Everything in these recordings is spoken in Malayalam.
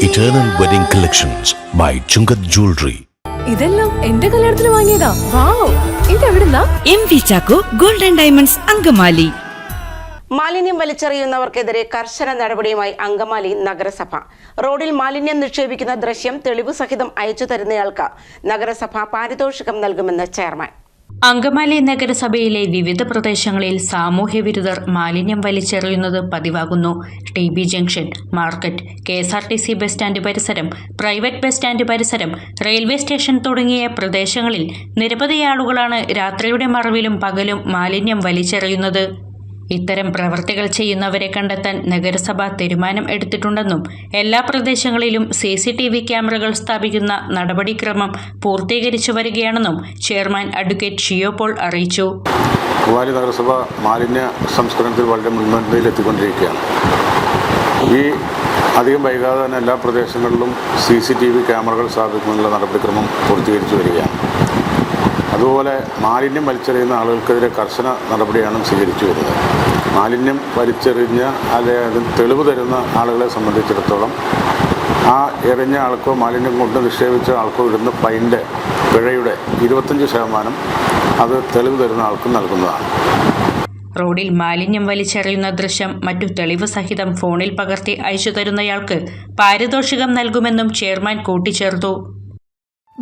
Eternal Wedding Collections by Chungat Jewelry. ഇതെല്ലാം എന്റെ കല്യാണത്തിന് വാങ്ങിയതാ. വാവ്, ഇതെവിടുന്നാ? MV Chacko golden diamonds Angamaly. മാലിന്യം വലിച്ചെറിയുന്നവർക്കെതിരെ കർശന നടപടിയുമായി അങ്കമാലി നഗരസഭ. റോഡിൽ മാലിന്യം നിക്ഷേപിക്കുന്ന ദൃശ്യം തെളിവ് സഹിതം അയച്ചു തരുന്നയാൾക്ക് നഗരസഭ പാരിതോഷികം നൽകുമെന്ന് ചെയർമാൻ. അങ്കമാലി നഗരസഭയിലെ വിവിധ പ്രദേശങ്ങളിൽ സാമൂഹ്യവിരുദ്ധർ മാലിന്യം വലിച്ചെറിയുന്നത് പതിവാകുന്നു. TB junction, market, KSRTC bus stand പരിസരം, പ്രൈവറ്റ് ബസ് സ്റ്റാൻഡ് പരിസരം, റെയിൽവേ സ്റ്റേഷൻ തുടങ്ങിയ പ്രദേശങ്ങളിൽ നിരവധി ആളുകളാണ് രാത്രിയുടെ മറവിലും പകലും മാലിന്യം വലിച്ചെറിയുന്നത്. ഇത്തരം പ്രവർത്തികൾ ചെയ്യുന്നവരെ കണ്ടെത്താൻ നഗരസഭ തീരുമാനം എടുത്തിട്ടുണ്ടെന്നും എല്ലാ പ്രദേശങ്ങളിലും CCTV ക്യാമറകൾ സ്ഥാപിക്കുന്ന നടപടിക്രമം പൂർത്തീകരിച്ചു വരികയാണെന്നും ചെയർമാൻ അഡ്വക്കേറ്റ് ഷിയോ പോൾ അറിയിച്ചു. അങ്കമാലി നഗരസഭ മാലിന്യ സംസ്കരണത്തിൽ വളരെ മുൻപന്തിയിലെത്തിക്കൊണ്ടിരിക്കുകയാണ്. ഈ അധികം വൈകാതെ തന്നെ എല്ലാ പ്രദേശങ്ങളിലും CCTV ക്യാമറകൾ സ്ഥാപിക്കുന്നതിനുള്ള നടപടിക്രമം പൂർത്തീകരിച്ചു വരികയാണ്. അതുപോലെ മാലിന്യം വലിച്ചെറിയുന്ന ആളുകൾക്കെതിരെ കർശന നടപടിയാണ് സ്വീകരിച്ചു വരുന്നത്. മാലിന്യം വലിച്ചെറിഞ്ഞ അല്ലെങ്കിൽ തെളിവ് തരുന്ന ആളുകളെ സംബന്ധിച്ചിടത്തോളം ആ എറിഞ്ഞ ആൾക്കോ മാലിന്യം കൊണ്ട് നിക്ഷേപിച്ച ആൾക്കോ ഇടുന്ന ഫൈൻ്റെ പിഴയുടെ 25% അത് തെളിവ് തരുന്ന ആൾക്കും നൽകുന്നതാണ്. റോഡിൽ മാലിന്യം വലിച്ചെറിയുന്ന ദൃശ്യം മറ്റു തെളിവ് സഹിതം ഫോണിൽ പകർത്തി അയച്ചു തരുന്നയാൾക്ക് പാരിതോഷികം നൽകുമെന്നും ചെയർമാൻ കൂട്ടിച്ചേർത്തു.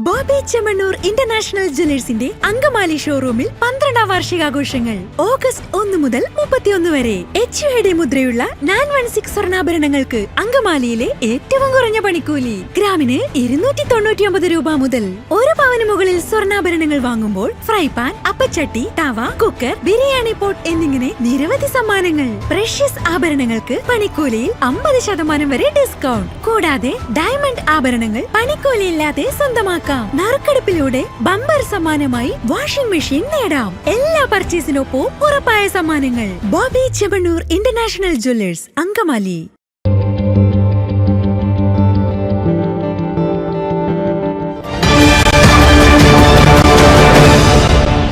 ബോബി ചെമ്മണ്ണൂർ ഇന്റർനാഷണൽ ജ്വല്ലേഴ്സിന്റെ അങ്കമാലി ഷോറൂമിൽ 12ാം വാർഷികാഘോഷങ്ങൾ ഓഗസ്റ്റ് 1 മുതൽ 31 വരെ. HUID മുദ്രയുള്ള 916 സ്വർണ്ണാഭരണങ്ങൾക്ക് അങ്കമാലിയിലെ ഏറ്റവും കുറഞ്ഞ പണിക്കൂലി. ഗ്രാമിന് 299 രൂപ മുതൽ. 1 പവന് മുകളിൽ സ്വർണ്ണാഭരണങ്ങൾ വാങ്ങുമ്പോൾ ഫ്രൈ പാൻ, അപ്പച്ചട്ടി, തവ, കുക്കർ, ബിരിയാണി പോട്ട് എന്നിങ്ങനെ നിരവധി സമ്മാനങ്ങൾ. പ്രഷ്യസ് ആഭരണങ്ങൾക്ക് പണിക്കൂലിയിൽ 50% വരെ ഡിസ്കൗണ്ട്. കൂടാതെ ഡയമണ്ട് ആഭരണങ്ങൾ പണിക്കൂലിയില്ലാതെ സ്വന്തമാക്കാം. നറുക്കെടുപ്പിലൂടെ ബമ്പർ സമ്മാനമായി വാഷിംഗ് മെഷീൻ നേടാം. എല്ലാ പർച്ചേസിനൊപ്പം ഉറപ്പായ സമ്മാനങ്ങൾ. Bobby Chemmanur international Jewellers, Angamaly.